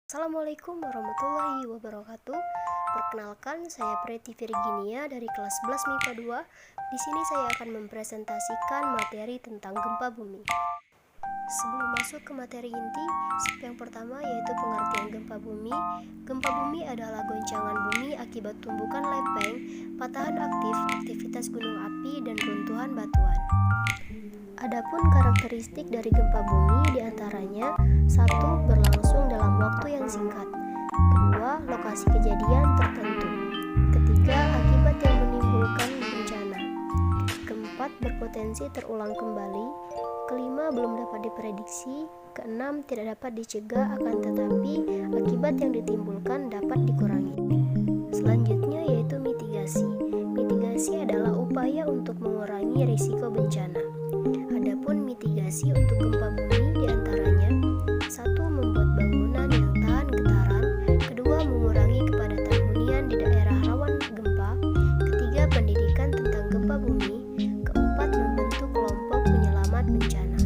Assalamualaikum warahmatullahi wabarakatuh. Perkenalkan, saya Preti Virginia dari kelas 11 MIPA 2. Di sini saya akan mempresentasikan materi tentang gempa bumi. Sebelum masuk ke materi inti, yang pertama yaitu pengertian gempa bumi. Gempa bumi adalah goncangan bumi akibat tumbukan lempeng, patahan aktif, aktivitas gunung api, dan runtuhan batuan. Adapun karakteristik dari gempa bumi diantaranya: 1. Berlangsung dalam waktu yang singkat. 2. Lokasi kejadian tertentu. 3. Akibat yang menimbulkan bencana. 4. Berpotensi terulang kembali. 5. Belum dapat diprediksi. 6. Tidak dapat dicegah, akan tetapi akibat yang ditimbulkan dapat dikurangi. Selanjutnya yaitu mitigasi. Mitigasi adalah upaya untuk mengurangi risiko bencana. Adapun mitigasi untuk gempa bumi diantaranya: 1. Membuat bangunan yang tahan getaran. 2. Mengurangi kepadatan hunian di daerah rawan gempa. 3. Pendidikan tentang gempa bumi. 4. Membentuk kelompok penyelamat bencana.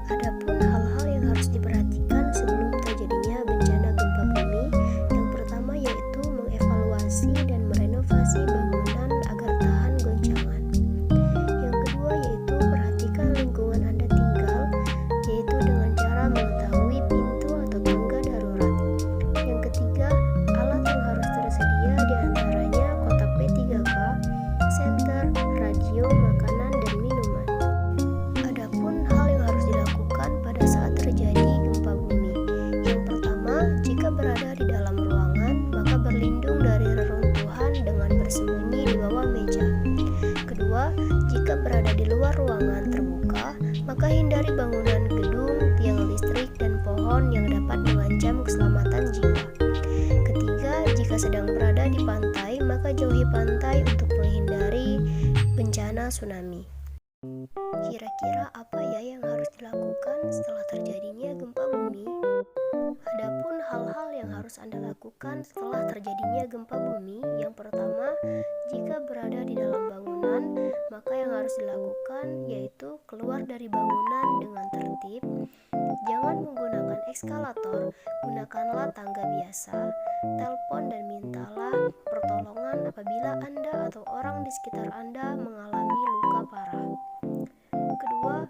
Adapun hal-hal yang harus diperhatikan sebelum terjadinya bencana gempa bumi, yang pertama yaitu mengevaluasi dan merenovasi bangunan agar tahan goncangan. Yang kedua yaitu perhatikan lingkungan Anda tinggal, yaitu dengan cara mengetahui pintu atau tangga darurat. Yang ketiga, alat yang harus tersedia diantaranya kotak P3K, senter, radio, makanan, dan minuman. Adapun hal yang harus dilakukan pada saat terjadi gempa bumi. Yang pertama, jika berada di dalam ruangan, maka berlindung dari reruntuhan dengan bersembunyi di bawah meja. Kedua, jika berada di luar ruangan terbuka, maka hindari bangunan gedung, tiang listrik, dan pohon yang dapat mengancam keselamatan jiwa. Ketiga, jika sedang berada di pantai, maka jauhi pantai untuk menghindari bencana tsunami. Kira-kira apa ya yang harus dilakukan setelah terjadinya gempa bumi? Adapun hal-hal yang harus Anda lakukan setelah terjadinya gempa bumi, yang pertama, jika berada di dalam bangunan, maka yang harus dilakukan yaitu keluar dari bangunan dengan tertib. Jangan menggunakan eskalator, gunakanlah tangga biasa, telepon dan mintalah pertolongan apabila Anda atau orang di sekitar Anda mengalami luka parah. Kedua,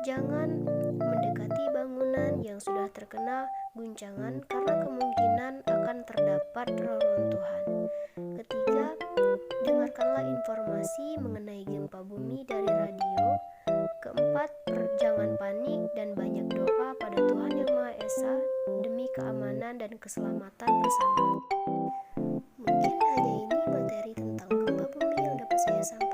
jangan mendekati bangunan yang sudah terkena guncangan karena kemungkinan akan terdapat reruntuhan. Ketiga, dengarkanlah informasi mengenai gempa bumi dari radio. Keempat, jangan panik dan banyak doa pada Tuhan Yang Maha Esa demi keamanan dan keselamatan bersama. Mungkin hanya ini materi tentang gempa bumi yang dapat saya sampaikan.